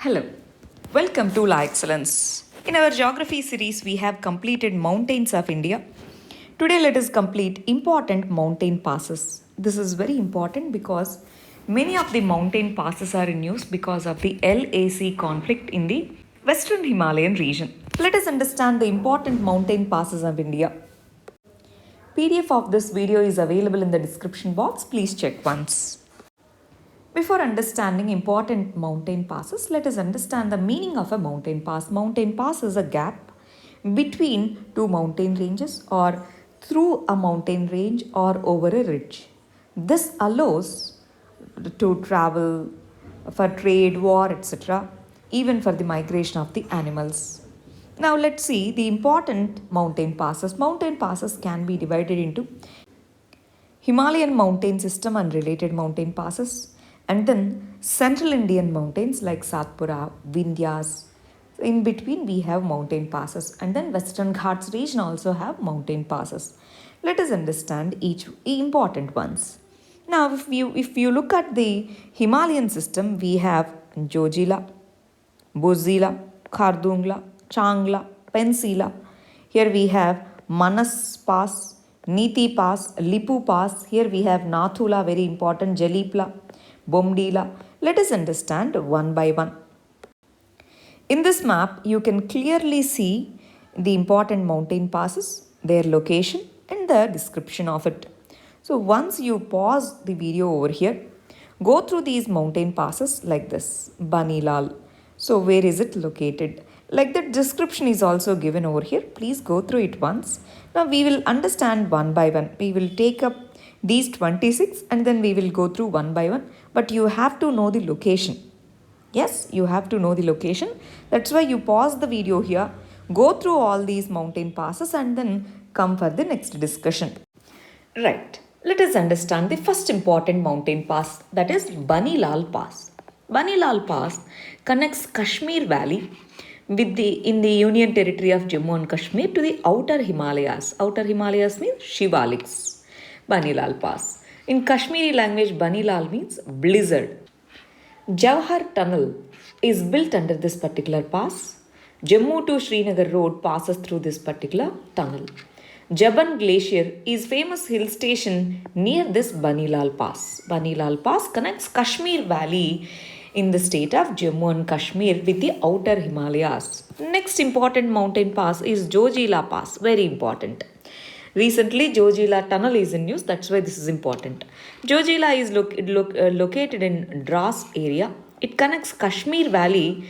Hello, welcome to La Excellence. In our geography series, we have completed mountains of India. Today, let us complete important mountain passes. This is very important because many of the mountain passes are in use because of the LAC conflict in the Western Himalayan region. Let us understand the important mountain passes of India. PDF of this video is available in the description box. Please check once. Before understanding important mountain passes, let us understand the meaning of a mountain pass. Mountain pass is a gap between two mountain ranges or through a mountain range or over a ridge. This allows to travel for trade, war, etc., even for the migration of the animals. Now let's see the important mountain passes. Mountain passes can be divided into Himalayan mountain system and related mountain passes, and then central Indian mountains like Satpura, Vindhyas. In between we have mountain passes, and then Western Ghats region also have mountain passes. Let us understand each important ones. Now if you look at the Himalayan system, we have Jojila, Bozila, Khardungla, Changla, Pensila. Here we have Manas Pass, Niti Pass, Lipu Pass. Here we have Nathula, very important, Jalipla, Bomdila. Let us understand one by one. In this map, you can clearly see the important mountain passes, their location, and the description of it. So once you pause the video over here, go through these mountain passes like this. Banilal. So where is it located? Like the description is also given over here. Please go through it once. Now we will understand one by one. We will take up these 26 and then we will go through one by one. But you have to know the location. Yes, you have to know the location. That's why you pause the video here, go through all these mountain passes and then come for the next discussion. Right. Let us understand the first important mountain pass, that is Banilal Pass. Banilal Pass connects Kashmir Valley in the Union Territory of Jammu and Kashmir to the outer Himalayas. Outer Himalayas means Shivaliks. Banilal Pass. In Kashmiri language, Banilal means blizzard. Jawhar Tunnel is built under this particular pass. Jammu to Srinagar road passes through this particular tunnel. Jaban Glacier is famous hill station near this Banilal Pass. Banilal Pass connects Kashmir Valley in the state of Jammu and Kashmir with the outer Himalayas. Next important mountain pass is Jojila Pass, very important. Recently, Jojila Tunnel is in use, that's why this is important. Jojila is located in Dras area. It connects Kashmir Valley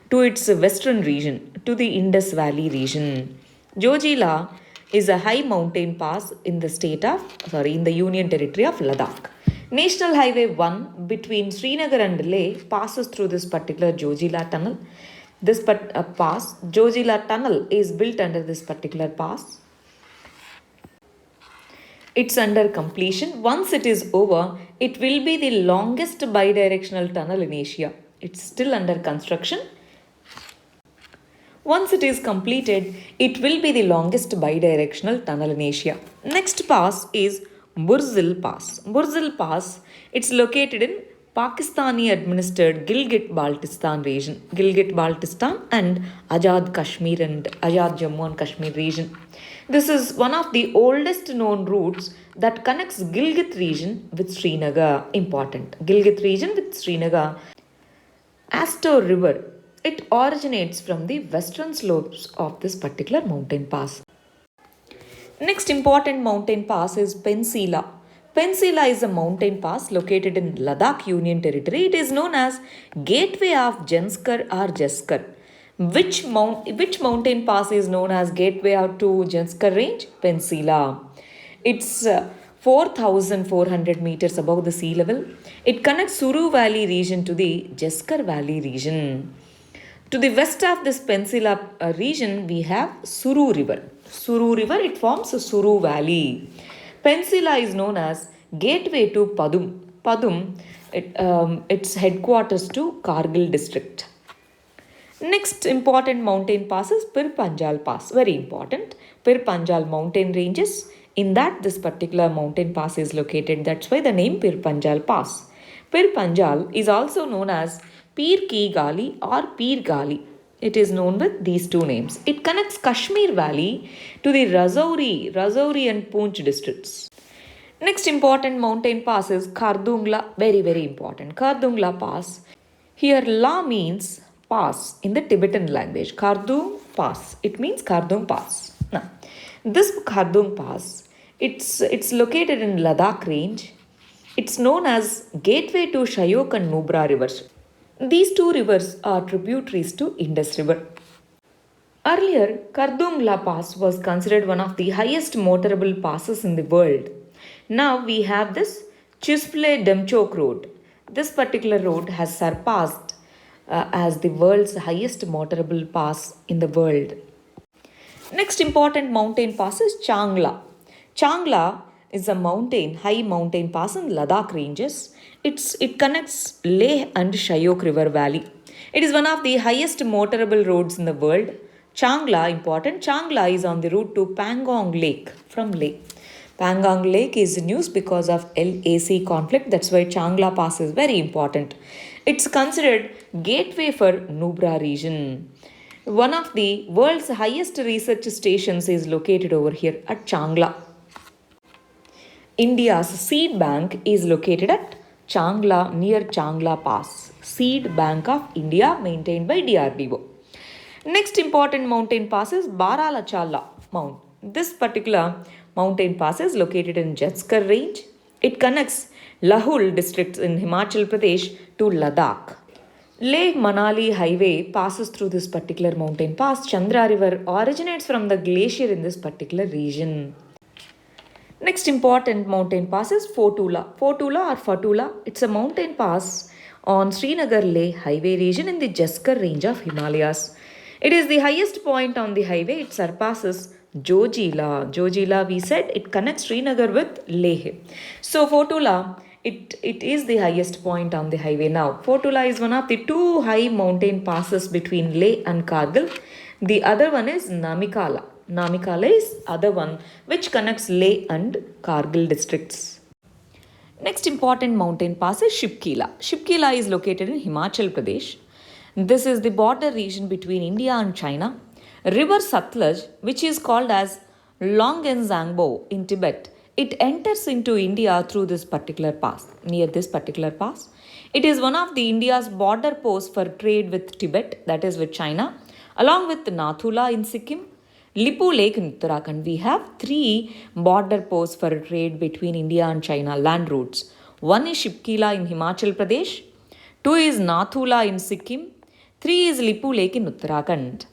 to its western region, to the Indus Valley region. Jojila is a high mountain pass in the Union Territory of Ladakh. National Highway 1 between Srinagar and Leh passes through this particular Jojila Tunnel. This Jojila Tunnel is built under this particular pass. It's under completion. Once it is over, it will be the longest bidirectional tunnel in Asia. It's still under construction. Once it is completed, it will be the longest bidirectional tunnel in Asia. Next pass is Burzil Pass. Burzil Pass, it's located in Pakistani administered Gilgit-Baltistan region. Gilgit-Baltistan and Azad Kashmir and Azad Jammu and Kashmir region. This is one of the oldest known routes that connects Gilgit region with Srinagar. Important. Gilgit region with Srinagar. Asto River. It originates from the western slopes of this particular mountain pass. Next important mountain pass is Pensila. Pensila is a mountain pass located in Ladakh Union Territory. It is known as Gateway of Janskar or Jaskar. Which mountain pass is known as Gateway out to Janskar range? Pensila. It's 4,400 meters above the sea level. It connects Suru Valley region to the Jaskar Valley region. To the west of this Pensila region, we have Suru River. Suru River, it forms a Suru Valley. Pensila is known as Gateway to Padum. Padum, its headquarters to Kargil district. Next important mountain pass is Pir Panjal Pass. Very important. Pir Panjal mountain ranges. In that, this particular mountain pass is located. That's why the name Pir Panjal Pass. Pir Panjal is also known as Pir Ki Gali or Pir Gali. It is known with these two names. It connects Kashmir Valley to the Rajouri and Poonch districts. Next important mountain pass is Khardungla, very very important. Khardungla Pass. Here La means pass in the Tibetan language. Khardung Pass. It means Khardung Pass. Now, this Khardung Pass, it's located in Ladakh range. It's known as gateway to Shyok and Nubra rivers. These two rivers are tributaries to Indus River. Earlier, Kardung La Pass was considered one of the highest motorable passes in the world. Now we have this Chisple Demchok road. This particular road has surpassed as the world's highest motorable pass in the world. Next important mountain pass is Changla. Changla is a high mountain pass in Ladakh ranges. It connects Leh and Shyok River Valley. It is one of the highest motorable roads in the world. Changla, important. Changla is on the route to Pangong Lake from Leh. Pangong Lake is in news because of LAC conflict. That's why Changla Pass is very important. It's considered gateway for Nubra region. One of the world's highest research stations is located over here at Changla. India's seed bank is located at Changla near Changla Pass. Seed Bank of India maintained by DRDO. Next important mountain pass is Baralachala Mount. This particular mountain pass is located in Jetskar range. It connects Lahul district in Himachal Pradesh to Ladakh. Leh Manali highway passes through this particular mountain pass. Chandra river originates from the glacier in this particular region. Next important mountain pass is Fotula. Fotula or Fatula, it's a mountain pass on Srinagar Leh highway region in the Jaskar range of Himalayas. It is the highest point on the highway. It surpasses Jojila. Jojila, we said, it connects Srinagar with Leh. So Fotula, it is the highest point on the highway now. Fotula is one of the two high mountain passes between Leh and Kargil. The other one is Namikala. Namikala is other one which connects Leh and Kargil districts. Next important mountain pass is Shipkila. Shipkila is located in Himachal Pradesh. This is the border region between India and China. River Satluj, which is called as Longenzangbo in Tibet, it enters into India through this particular pass, near this particular pass. It is one of the India's border posts for trade with Tibet, that is with China, along with Nathula in Sikkim, Lipu Lake in Uttarakhand. We have three border posts for trade between India and China, land routes. One is Shipkila in Himachal Pradesh, two is Nathula in Sikkim, three is Lipu Lake in Uttarakhand.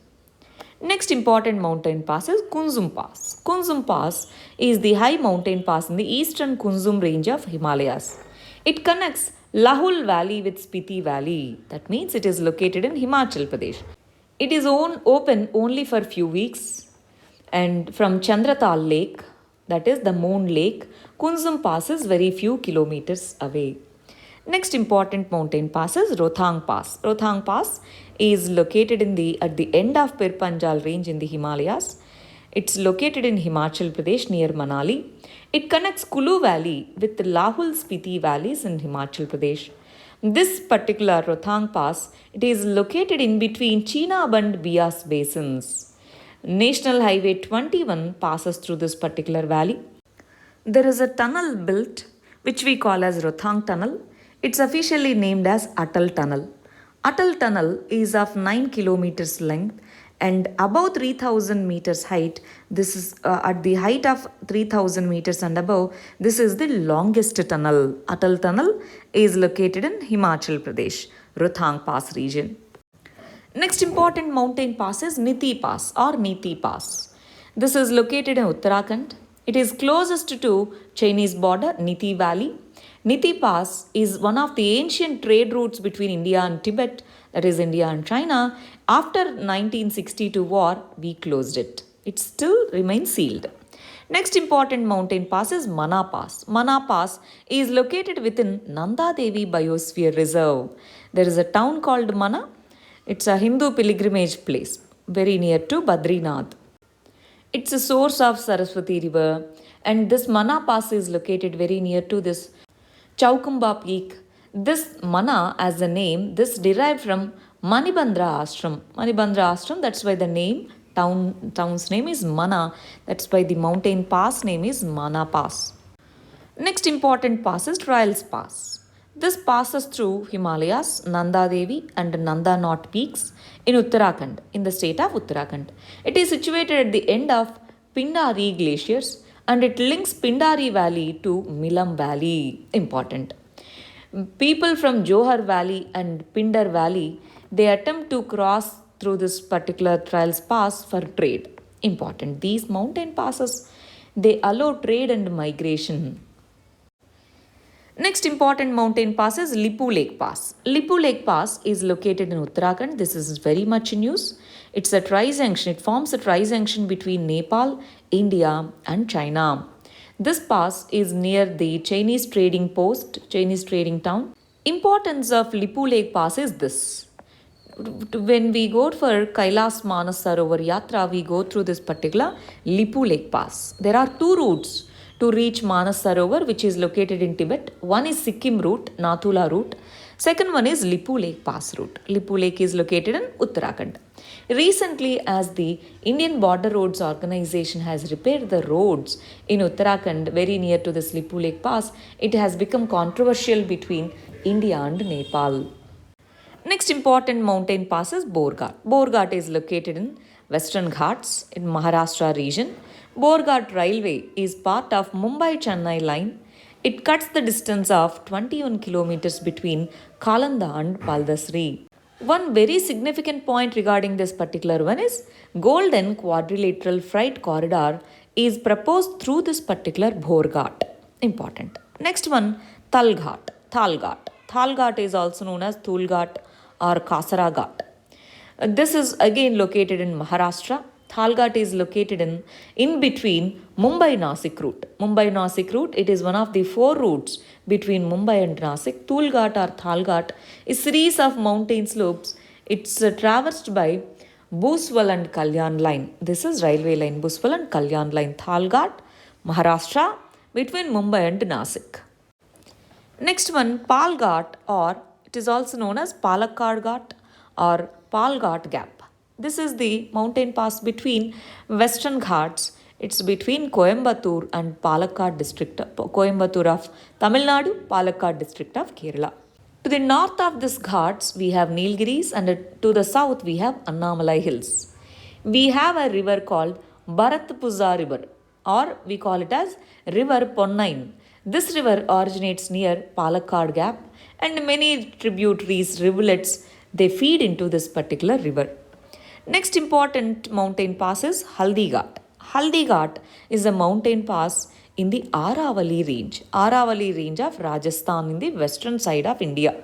Next important mountain pass is Kunzum Pass. Kunzum Pass is the high mountain pass in the eastern Kunzum range of Himalayas. It connects Lahul Valley with Spiti Valley. That means it is located in Himachal Pradesh. It is open only for few weeks. And from Chandratal Lake, that is the Moon Lake, Kunzum Pass is very few kilometers away. Next important mountain pass is Rothang Pass. Rothang Pass is located at the end of Pir Panjal range in the Himalayas. It's located in Himachal Pradesh near Manali. It connects Kulu Valley with the Lahul Spiti valleys in Himachal Pradesh. This particular Rothang Pass, it is located in between Chenab and Beas basins. National Highway 21 passes through this particular valley. There is a tunnel built which we call as Rothang Tunnel. It's officially named as Atal Tunnel. Atal Tunnel is of 9 kilometers length and above 3000 meters height. This is at the height of 3000 meters and above. This is the longest tunnel. Atal Tunnel is located in Himachal Pradesh, Rothang Pass region. Next important mountain pass is Niti Pass or Niti Pass. This is located in Uttarakhand. It is closest to Chinese border, Niti Valley. Niti Pass is one of the ancient trade routes between India and Tibet, that is India and China. After 1962 war, we closed it. It still remains sealed. Next important mountain pass is Mana Pass. Mana Pass is located within Nanda Devi Biosphere Reserve. There is a town called Mana. It's a Hindu pilgrimage place, very near to Badrinath. It's a source of Saraswati River, and this Mana Pass is located very near to this Chaukumba Peak. This Mana as the name, this derived from Manibandra Ashram. Manibandra Ashram, that's why the name, town's name is Mana. That's why the mountain pass name is Mana Pass. Next important pass is Trials Pass. This passes through Himalayas, Nanda Devi and Nanda Not peaks in Uttarakhand, in the state of Uttarakhand. It is situated at the end of Pindari glaciers and it links Pindari Valley to Milam Valley. Important. People from Johar Valley and Pindar Valley, they attempt to cross through this particular Trials Pass for trade. Important. These mountain passes, they allow trade and migration. Next important mountain pass is Lipu Lake Pass. Lipu Lake Pass is located in Uttarakhand. This is very much in use. It's a tri-junction. It forms a tri-junction between Nepal, India and China. This pass is near the Chinese trading post, Chinese trading town. Importance of Lipu Lake Pass is this. When we go for Kailas Manas Sarovar Yatra, we go through this particular Lipu Lake Pass. There are two routes to reach Manas Sarovar, which is located in Tibet. One is Sikkim route, Nathula route. Second one is Lipu Lake Pass route. Lipu Lake is located in Uttarakhand. Recently, as the Indian Border Roads Organization has repaired the roads in Uttarakhand very near to this Lipu Lake Pass, it has become controversial between India and Nepal. Next important mountain pass is Borghat. Borghat is located in Western Ghats in Maharashtra region. Borghat Railway is part of Mumbai-Chennai line. It cuts the distance of 21 kilometers between Kalanda and Paldasri. One very significant point regarding this particular one is Golden Quadrilateral Freight Corridor is proposed through this particular Borghat. Important. Next one, Talghat. Thalghat. Thalghat is also known as Thulghat or Kasaraghat. This is again located in Maharashtra. Thalghat is located in between Mumbai-Nasik route. Mumbai-Nasik route, it is one of the four routes between Mumbai and Nasik. Thulghat or Thalghat is series of mountain slopes. It's traversed by Buswal and Kalyan line. This is railway line, Buswal and Kalyan line. Thalghat, Maharashtra, between Mumbai and Nasik. Next one, Palghat, or it is also known as Palakkad Ghat or Palghat Gap. This is the mountain pass between Western Ghats. It's between Coimbatore and Palakkad district, Coimbatore of Tamil Nadu, Palakkad district of Kerala. To the north of this Ghats, we have Nilgiris, and to the south, we have Annamalai Hills. We have a river called Bharatpuzha River, or we call it as River Ponnain. This river originates near Palakkad Gap, and many tributaries, rivulets, they feed into this particular river. Next important mountain pass is Haldi Ghat. Haldi Ghat is a mountain pass in the Aravalli range of Rajasthan in the western side of India.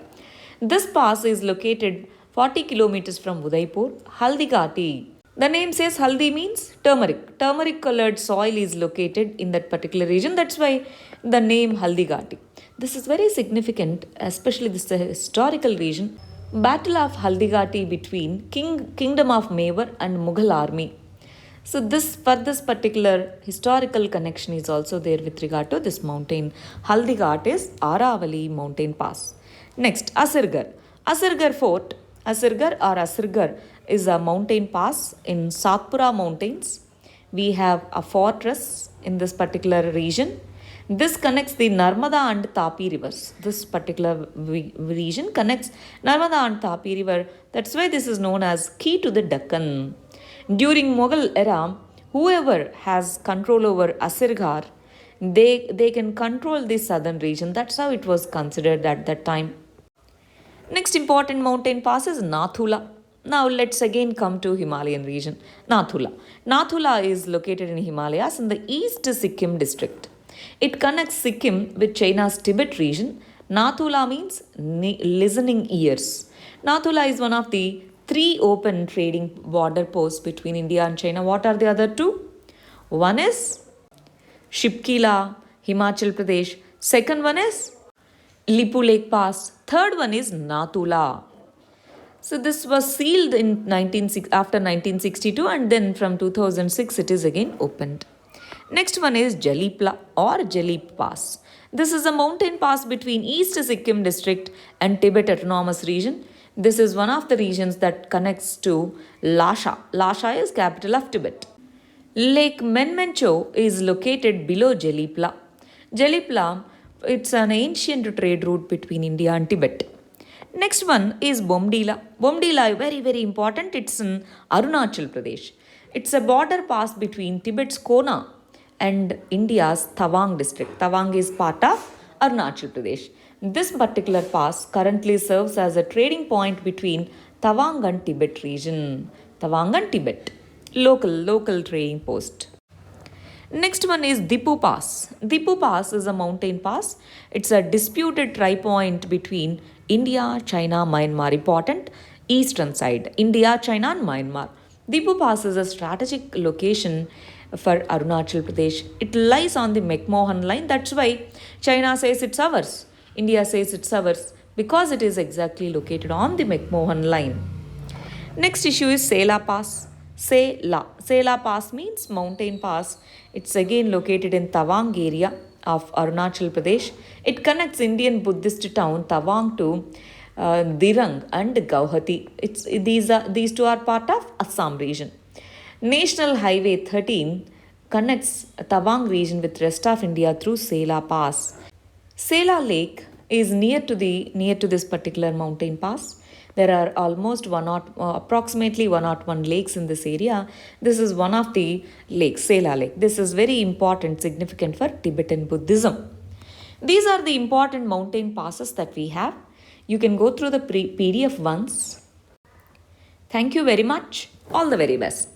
This pass is located 40 kilometers from Udaipur. Haldi Ghati. The name says Haldi means turmeric. Turmeric colored soil is located in that particular region. That's why the name Haldi Ghati. This is very significant, especially this is a historical region. Battle of Haldighati between Kingdom of Mewar and Mughal army. So this particular historical connection is also there with regard to this mountain. Haldighat is Aravalli mountain pass. Next, Asirgarh. Asirgarh Fort. Asirgarh or Asirgarh is a mountain pass in Satpura mountains. We have a fortress in this particular region. This connects the Narmada and Tapi rivers. This particular region connects Narmada and Tapi river. That's why this is known as key to the Deccan. During Mughal era, whoever has control over Asirgarh, they can control the southern region. That's how it was considered at that time. Next important mountain pass is Nathula. Now let's again come to Himalayan region. Nathula. Nathula is located in Himalayas in the East Sikkim district. It connects Sikkim with China's Tibet region. Nathula means listening ears. Nathula is one of the 3 open trading border posts between India and China. What are the other 2? One is Shipkila, Himachal Pradesh. Second one is Lipu Lake Pass. Third one is Nathula. So this was sealed after 1962, and then from 2006 it is again opened. Next one is Jalipla or Jalip Pass. This is a mountain pass between East Sikkim district and Tibet Autonomous Region. This is one of the regions that connects to Lhasa. Lhasa is capital of Tibet. Lake Menmencho is located below Jelipla. Jelipla, it's an ancient trade route between India and Tibet. Next one is Bomdila. Bomdila, very important. It's in Arunachal Pradesh. It's a border pass between Tibet's Kona and India's Tawang district. Tawang is part of Arunachal Pradesh. This particular pass currently serves as a trading point between Tawang and Tibet region. Tawang and Tibet. Local trading post. Next one is Dipu Pass. Dipu Pass is a mountain pass. It's a disputed try point between India, China, Myanmar. Important eastern side. India, China, and Myanmar. Dipu Pass is a strategic location for Arunachal Pradesh. It lies on the McMahon line. That's why China says it's ours. India says it's ours because it is exactly located on the McMahon line. Next issue is Sela Pass. Sela Pass means mountain pass. It's again located in Tawang area of Arunachal Pradesh. It connects Indian Buddhist town Tawang to Dirang and Gauhati. These two are part of Assam region. National Highway 13 connects Tawang region with rest of India through Sela Pass. Sela Lake is near to this particular mountain pass. There are approximately 101 lakes in this area. This is one of the lakes, Sela Lake. This is very important, significant for Tibetan Buddhism. These are the important mountain passes that we have. You can go through the PDF once. Thank you very much. All the very best.